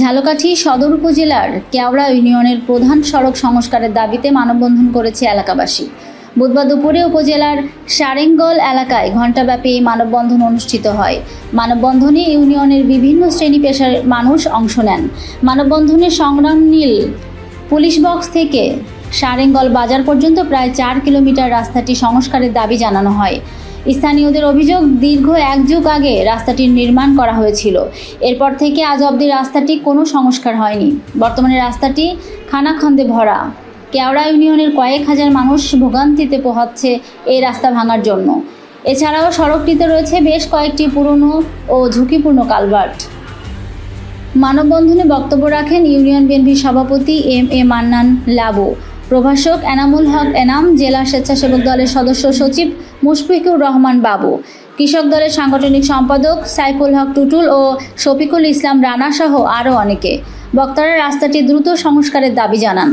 ঝালকাঠি সদর উপজেলার কেওড়া ইউনিয়নের প্রধান সড়ক সংস্কারের দাবিতে মানববন্ধন করেছে এলাকাবাসী। বুধবার দুপুরে উপজেলার সারেঙ্গল এলাকায় ঘণ্টাব্যাপী মানববন্ধন অনুষ্ঠিত হয়। মানববন্ধনে ইউনিয়নের বিভিন্ন শ্রেণী পেশার মানুষ অংশ নেন। মানববন্ধনে সংগ্রাম নীল পুলিশ বক্স থেকে সারেঙ্গল বাজার পর্যন্ত প্রায় 4 কিলোমিটার রাস্তাটি সংস্কারের দাবি জানানো হয়। স্থানীয়দের অভিযোগ, দীর্ঘ 1 যুগ আগে রাস্তাটির নির্মাণ করা হয়েছিল। এরপর থেকে আজ অবধি রাস্তাটি কোনো সংস্কার হয়নি। বর্তমানে রাস্তাটি খানাখন্দে ভরা। কেওড়া ইউনিয়নের কয়েক হাজার মানুষ ভোগান্তিতে পোহাচ্ছে এই রাস্তা ভাঙার জন্য। এছাড়াও সড়কটিতে রয়েছে বেশ কয়েকটি পুরনো ও ঝুঁকিপূর্ণ কালভার্ট। মানববন্ধনে বক্তব্য রাখেন ইউনিয়ন বিএনপির সভাপতি এম.এ. মান্নান লাবু, প্রভাষক এনামুল হক এনাম, জেলা স্বেচ্ছাসেবক দলের সদস্য সচিব মুশফিকুর রহমান বাবু, কৃষক দলের সাংগঠনিক সম্পাদক সাইফুল হক টুটুল ও শফিকুল ইসলাম রানা সহ আরও অনেকে। বক্তারা রাস্তাটি দ্রুত সংস্কারের দাবি জানান।